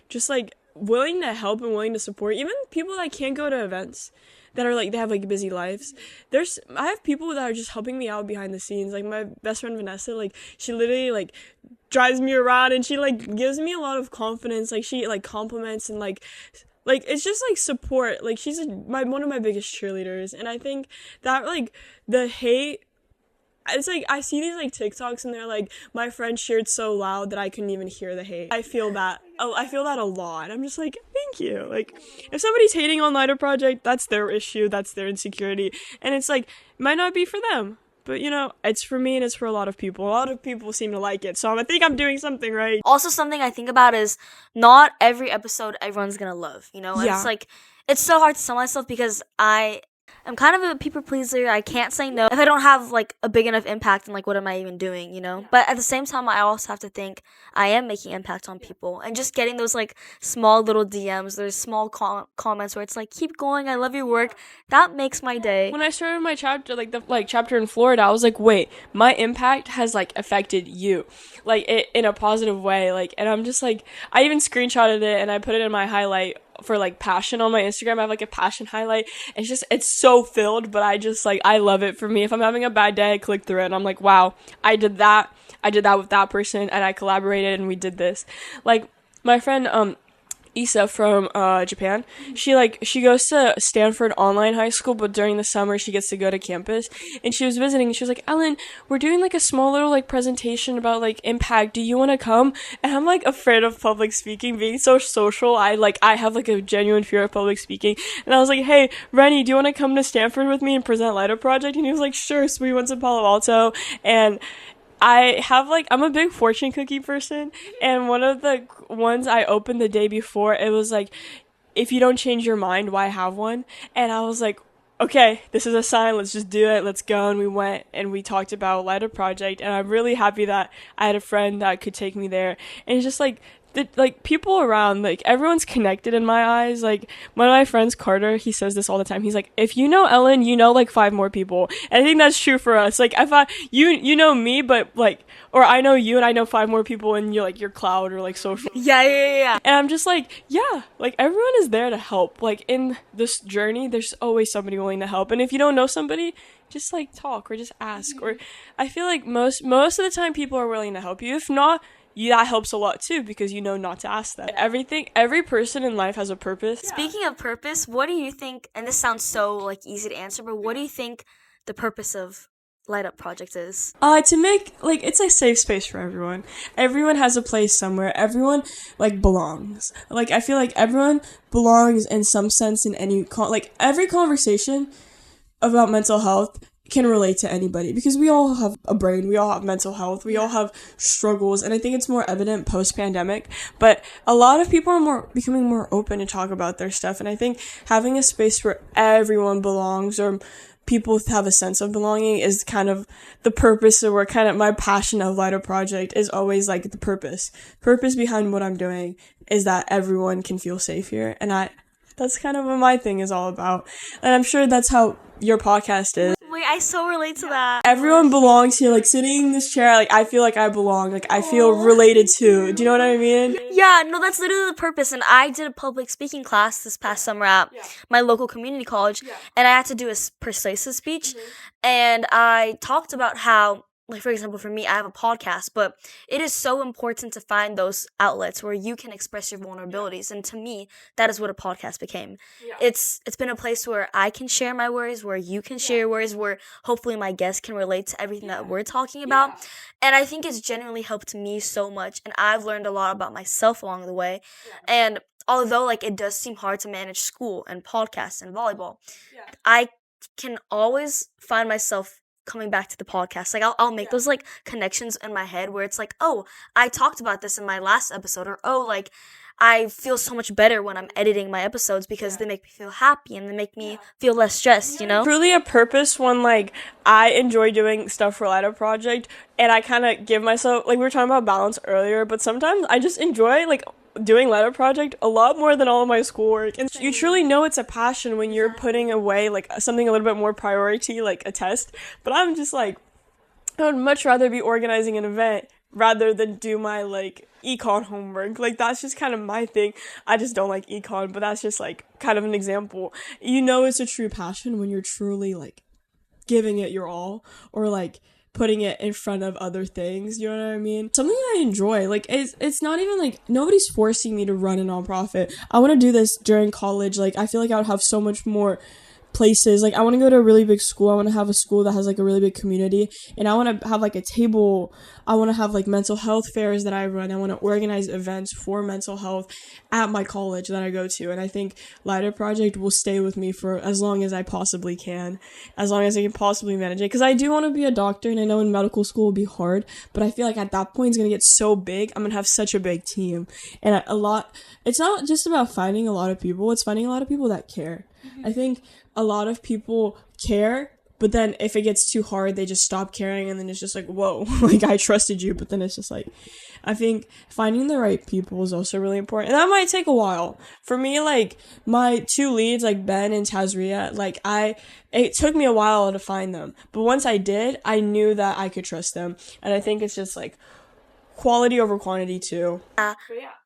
just, like, willing to help and willing to support. Even people that can't go to events, that are, like, they have, like, busy lives. I have people that are just helping me out behind the scenes. Like, my best friend Vanessa, like, she literally, like, drives me around, and she, like, gives me a lot of confidence. Like, she, like, compliments, and, like, it's just, like, support. Like, she's one of my biggest cheerleaders. And I think that, like, the hate, it's like I see these like TikToks, and they're like, my friend cheered so loud that I couldn't even hear the hate. I feel that a lot, and I'm just like, thank you. Like, if somebody's hating on Lighter Project, that's their issue, that's their insecurity, and it's like, it might not be for them, but you know, it's for me, and it's for a lot of people. A lot of people seem to like it, so I think I'm doing something right. Also, something I think about is not every episode everyone's gonna love, you know? And Yeah. it's like, it's so hard to tell myself because I'm kind of a people pleaser. I can't say no if I don't have like a big enough impact, and like what am I even doing, you know? But at the same time, I also have to think I am making impact on people, and just getting those like small little DMs, those small comments where it's like, keep going, I love your work, that makes my day. When I started my chapter, like the chapter in Florida, I was like, wait, my impact has like affected you, like in a positive way. Like, and I'm just like, I even screenshotted it and I put it in my highlight for like passion on my Instagram. I have like a passion highlight. It's so filled, but I love it. For me, if I'm having a bad day, I click through it and I'm like, wow, I did that with that person, and I collaborated, and we did this. Like, my friend Issa from Japan, she goes to Stanford Online High School, but during the summer she gets to go to campus, and she was visiting, and she was like, Ellen, we're doing like a small little like presentation about like impact, do you want to come? And I'm like afraid of public speaking, being so social. I have like a genuine fear of public speaking, and I was like, hey Rennie, do you want to come to Stanford with me and present Lighter Project? And he was like, sure. So we went to Palo Alto, and I'm a big fortune cookie person, and one of the ones I opened the day before, it was like, if you don't change your mind, why have one? And I was like, okay, this is a sign, let's just do it, let's go. And we went and we talked about Lighter Project, and I'm really happy that I had a friend that could take me there. And it's just like, people around, like, everyone's connected in my eyes. Like, one of my friends, Carter, he says this all the time. He's like, if you know Ellen, you know like 5 more people. And I think that's true for us. Like, if you know me, but like, or I know you and I know 5 more people in your cloud or like social. Yeah. And I'm just like, yeah, like, everyone is there to help. Like, in this journey, there's always somebody willing to help. And if you don't know somebody, just like talk or just ask. Or I feel like most of the time people are willing to help you. If not, that helps a lot too, because you know not to ask them. Every person in life has a purpose. Speaking of purpose, what do you think, and this sounds so like easy to answer, but what do you think the purpose of Light Up Project is? To make, like, it's a safe space for everyone. Everyone has a place somewhere. Everyone, like, belongs. Like, I feel like everyone belongs in some sense in any, like, every conversation about mental health can relate to anybody, because we all have a brain, we all have mental health, we all have struggles, and I think it's more evident post-pandemic, but a lot of people are becoming more open to talk about their stuff, and I think having a space where everyone belongs, or people have a sense of belonging, is kind of the purpose, or kind of my passion of Lighter Project is always like the purpose behind what I'm doing is that everyone can feel safe here, and that's kind of what my thing is all about, and I'm sure that's how your podcast is. Wait, I so relate to that. Everyone belongs here, like sitting in this chair, like I feel like I belong, like I feel related to. Do you know what I mean? Yeah, no, that's literally the purpose. And I did a public speaking class this past summer at my local community college, and I had to do a persuasive speech, and I talked about how, like, for example, for me, I have a podcast, but it is so important to find those outlets where you can express your vulnerabilities. And to me, that is what a podcast became. It's been a place where I can share my worries, where you can share your worries, where hopefully my guests can relate to everything that we're talking about. And I think it's genuinely helped me so much. And I've learned a lot about myself along the way. And although, like, it does seem hard to manage school and podcasts and volleyball, I can always find myself coming back to the podcast. Like, I'll make those, like, connections in my head where it's like, oh, I talked about this in my last episode, or, oh, like, I feel so much better when I'm editing my episodes because they make me feel happy and they make me feel less stressed, you know? Truly a purpose when, like, I enjoy doing stuff for Lighter Project, and I kind of give myself, like, we were talking about balance earlier, but sometimes I just enjoy, like, doing Lighter Project a lot more than all of my schoolwork, and you truly know it's a passion when you're putting away, like, something a little bit more priority, like a test. But I'm just like, I would much rather be organizing an event rather than do my, like, econ homework. Like, that's just kind of my thing. I just don't like econ, but that's just, like, kind of an example. You know it's a true passion when you're truly, like, giving it your all, or, like, putting it in front of other things, you know what I mean? Something I enjoy, like, it's not even, like, nobody's forcing me to run a nonprofit. I want to do this during college. Like, I feel like I would have so much more places. Like, I want to go to a really big school. I want to have a school that has, like, a really big community, and I want to have, like, a table. I want to have, like, mental health fairs that I run. I want to organize events for mental health at my college that I go to, and I think Lighter Project will stay with me for as long as I possibly can, as long as I can possibly manage it, because I do want to be a doctor, and I know in medical school will be hard, but I feel like at that point it's going to get so big. I'm going to have such a big team, and it's not just about finding a lot of people, it's finding a lot of people that care. I think a lot of people care, but then if it gets too hard, they just stop caring, and then it's just like, whoa, like, I trusted you, but then it's just like, I think finding the right people is also really important, and that might take a while. For me, like, my two leads, like, Ben and Tazria, like, it took me a while to find them, but once I did, I knew that I could trust them, and I think it's just, like, quality over quantity, too.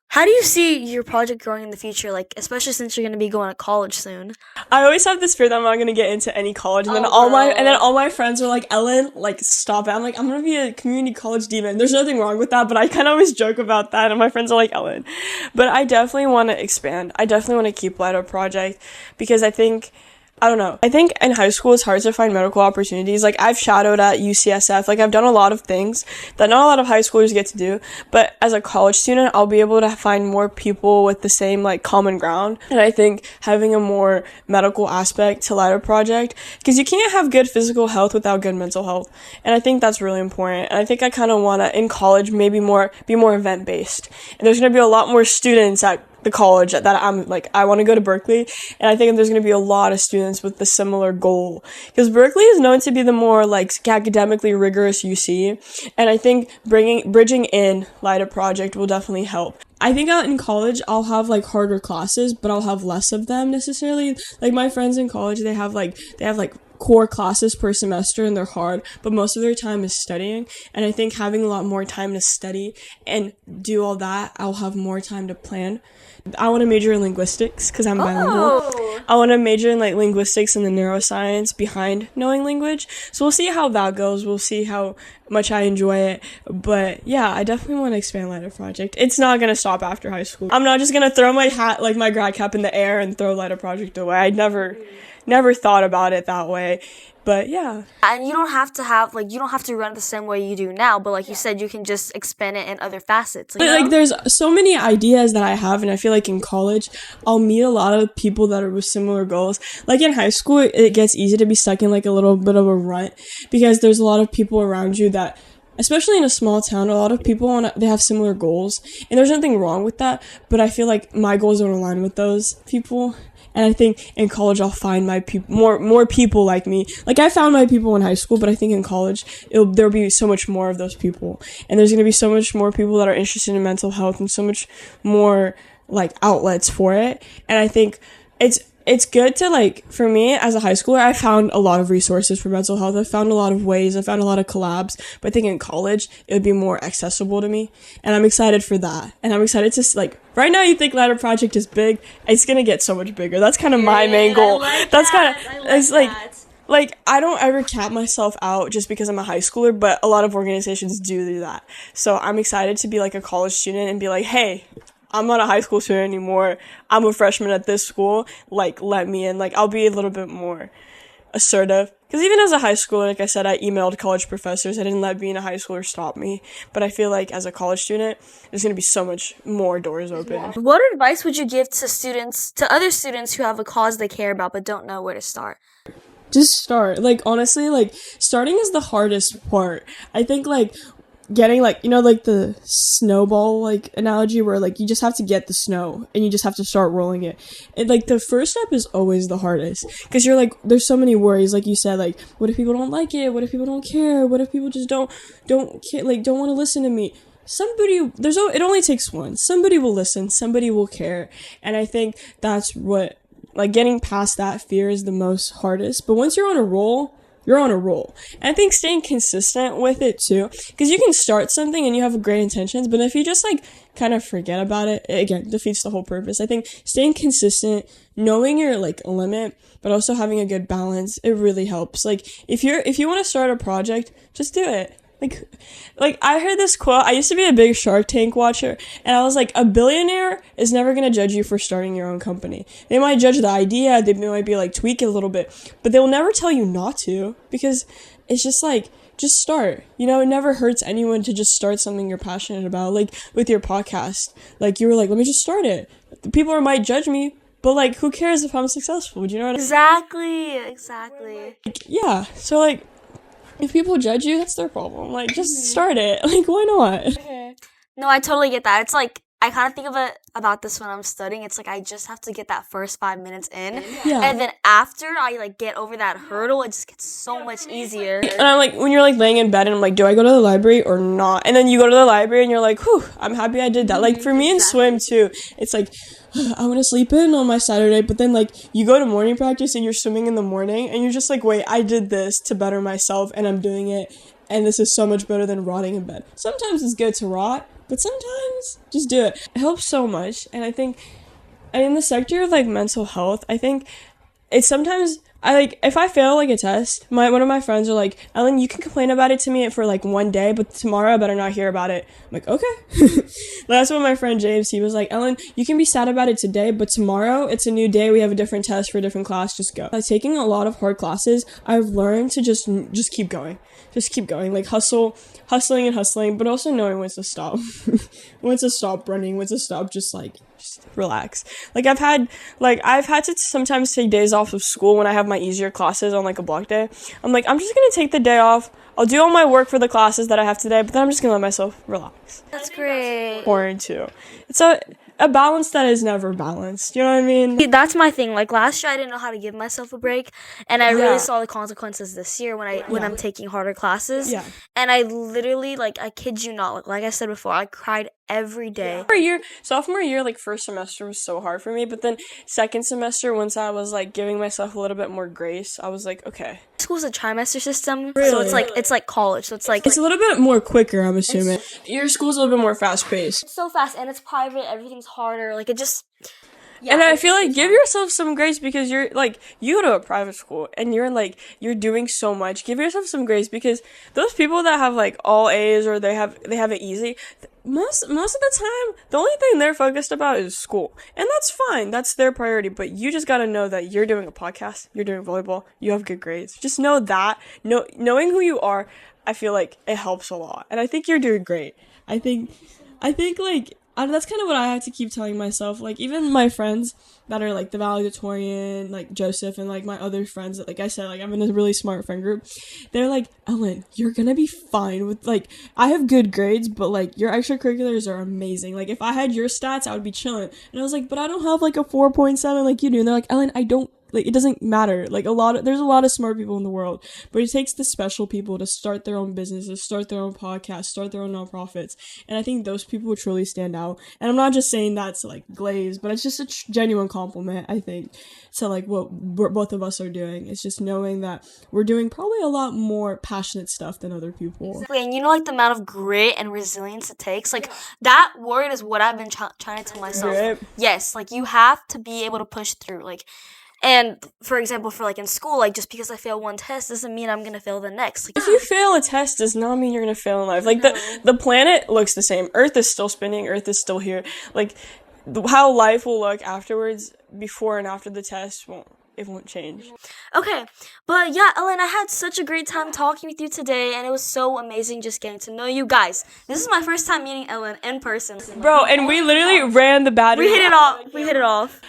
How do you see your project growing in the future, like, especially since you're going to be going to college soon? I always have this fear that I'm not going to get into any college, and then all my friends are like, Ellen, like, stop it. I'm like, I'm going to be a community college demon. There's nothing wrong with that, but I kind of always joke about that, and my friends are like, Ellen. But I definitely want to expand. I definitely want to keep Lighter Project, because I think in high school it's hard to find medical opportunities. Like, I've shadowed at UCSF, like, I've done a lot of things that not a lot of high schoolers get to do, but as a college student, I'll be able to find more people with the same, like, common ground. And I think having a more medical aspect to Lighter Project, because you can't have good physical health without good mental health, and I think that's really important. And I think I kind of want to, in college, maybe be more event-based, and there's going to be a lot more students at the college that I'm, like, I want to go to Berkeley, and I think there's going to be a lot of students with the similar goal, because Berkeley is known to be the more, like, academically rigorous UC, and I think bridging in Lighter Project will definitely help. I think out in college I'll have, like, harder classes, but I'll have less of them necessarily. Like, my friends in college, they have core classes per semester, and they're hard, but most of their time is studying, and I think having a lot more time to study and do all that, I'll have more time to plan. I want to major in linguistics because I'm bilingual. I want to major in, like, linguistics and the neuroscience behind knowing language. So we'll see how that goes. We'll see how much I enjoy it. But yeah, I definitely want to expand Lighter Project. It's not going to stop after high school. I'm not just going to throw my hat, like, my grad cap in the air and throw Lighter Project away. I never thought about it that way. But yeah. And you don't have to you don't have to run it the same way you do now, but like you said, you can just expand it in other facets. But like there's so many ideas that I have, and I feel like in college I'll meet a lot of people that are with similar goals. Like in high school, it gets easy to be stuck in like a little bit of a rut because there's a lot of people around you that, especially in a small town, a lot of people they have similar goals, and there's nothing wrong with that, but I feel like my goals don't align with those people. And I think in college I'll find my people, more people like me. Like I found my people in high school, but I think in college there'll be so much more of those people, and there's gonna be so much more people that are interested in mental health and so much more like outlets for it. And I think it's good to, like, for me as a high schooler, I found a lot of resources for mental health. I found a lot of ways. I found a lot of collabs. But I think in college, it would be more accessible to me. And I'm excited for that. And I'm excited to, like, right now you think Ladder Project is big. It's going to get so much bigger. That's kind of my main goal. That's kind of, it's like, I don't ever cap myself out just because I'm a high schooler, but a lot of organizations do that. So I'm excited to be, like, a college student and be like, hey, I'm not a high school student anymore. I'm a freshman at this school. Like, let me in. Like, I'll be a little bit more assertive. Because even as a high schooler, like I said, I emailed college professors. I didn't let being a high schooler stop me. But I feel like as a college student, there's going to be so much more doors open. What advice would you give to other students who have a cause they care about but don't know where to start? Just start. Like, honestly, like, starting is the hardest part. I think, like, getting, like, you know, like the snowball, like, analogy where, like, you just have to get the snow and you just have to start rolling it. And, like, the first step is always the hardest because you're, like, there's so many worries, like you said, like, what if people don't like it? What if people don't care? What if people just don't care, like, don't want to listen to me? It only takes one. Somebody will listen. Somebody will care. And I think that's what, like, getting past that fear is the most hardest. But once you're on a roll, you're on a roll. And I think staying consistent with it too, because you can start something and you have great intentions, but if you just, like, kind of forget about it, it again defeats the whole purpose. I think staying consistent, knowing your, like, limit, but also having a good balance, it really helps. Like, if you want to start a project, just do it. Like, I heard this quote. I used to be a big Shark Tank watcher, and I was like, a billionaire is never going to judge you for starting your own company. They might judge the idea, they might be like, tweak it a little bit, but they will never tell you not to, because it's just like, just start. You know, it never hurts anyone to just start something you're passionate about. Like, with your podcast, like, you were like, let me just start it. People might judge me, but, like, who cares if I'm successful? Do you know what I mean? Exactly. Like, yeah, so, like, if people judge you, that's their problem. Like, just start it. Like, why not? No, I totally get that. It's like, I kind of think of it about this when I'm studying. It's like, I just have to get that first 5 minutes in. Yeah. And then after I, like, get over that hurdle, it just gets so much easier. And I'm like, when you're, like, laying in bed and I'm like, do I go to the library or not? And then you go to the library and you're like, whew, I'm happy I did that. Like, for me in swim, too, it's like, I want to sleep in on my Saturday, but then, like, you go to morning practice and you're swimming in the morning and you're just like, wait, I did this to better myself and I'm doing it, and this is so much better than rotting in bed. Sometimes it's good to rot, but sometimes just do it. It helps so much. And I think in the sector of, like, mental health, I think it's sometimes, if I fail, like, a test, one of my friends are like, Ellen, you can complain about it to me for, like, one day, but tomorrow I better not hear about it. I'm like, okay. That's what my friend James, he was like, Ellen, you can be sad about it today, but tomorrow it's a new day. We have a different test for a different class. Just go. Like, taking a lot of hard classes, I've learned to just keep going. Just keep going. Like, hustling and hustling, but also knowing when to stop. When to stop running, when to stop just relax. Like, I've had to sometimes take days off of school when I have my easier classes on, like, a block day. I'm like, I'm just gonna take the day off. I'll do all my work for the classes that I have today, but then I'm just gonna let myself relax. That's great. Important too. It's a balance that is never balanced. You know what I mean? That's my thing. Like, last year I didn't know how to give myself a break, and I really saw the consequences this year when I'm taking harder classes. Yeah. And I literally, like, I kid you not, like I said before, I cried every day. Sophomore year, like, first semester was so hard for me, but then second semester, once I was, like, giving myself a little bit more grace, I was like, okay. School's a trimester system, Really? so it's like college, so it's a little bit more quicker, I'm assuming. Your school's a little bit more fast-paced. It's so fast, and it's private, everything's harder, like, it just... Yeah, and I feel like give yourself some grace because you're, like, you go to a private school and you're doing so much. Give yourself some grace because those people that have, like, all A's or they have it easy, most of the time, the only thing they're focused about is school. And that's fine. That's their priority. But you just gotta know that you're doing a podcast, you're doing volleyball, you have good grades. Just know that. Knowing who you are, I feel like it helps a lot. And I think you're doing great. I think like that's kind of what I have to keep telling myself. Like even my friends that are like the valedictorian, like Joseph, and like my other friends that, like I said, like I'm in a really smart friend group. They're like, Ellen, you're gonna be fine with, like, I have good grades, but like your extracurriculars are amazing. Like if I had your stats, I would be chilling. And I was like, but I don't have like a 4.7 like you do. And they're like, Ellen, I don't. Like, it doesn't matter. Like, there's a lot of smart people in the world, but it takes the special people to start their own businesses, start their own podcasts, start their own nonprofits. And I think those people truly stand out. And I'm not just saying that to, like, glaze, but it's just a genuine compliment, I think, to, like, what both of us are doing. It's just knowing that we're doing probably a lot more passionate stuff than other people. Exactly. And you know, like the amount of grit and resilience it takes. Like that word is what I've been trying to tell myself. Grit. Yes, like you have to be able to push through. Like, and for example, for like in school, like just because I fail one test doesn't mean I'm gonna fail the next. Like, If you fail a test does not mean you're gonna fail in life. Like the planet looks the same. Earth is still spinning. Earth is still here. Like how life will look afterwards, before and after the test, won't change. okay, but yeah, Ellen, I had such a great time talking with you today, and it was so amazing just getting to know you guys. This is my first time meeting Ellen in person. Bro, and we literally ran the battery. We hit it off. We hit it off.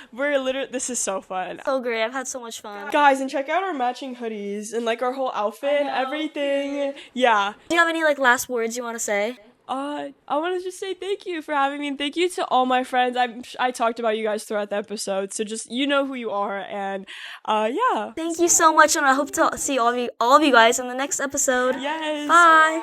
This is so fun. So great. I've had so much fun. Guys, and check out our matching hoodies and like our whole outfit and everything. Yeah. Do you have any like last words you want to say? I want to just say thank you for having me, and thank you to all my friends. I talked about you guys throughout the episode, so just, you know who you are, and yeah. Thank you so much, and I hope to see all of you guys in the next episode. Yes. Bye.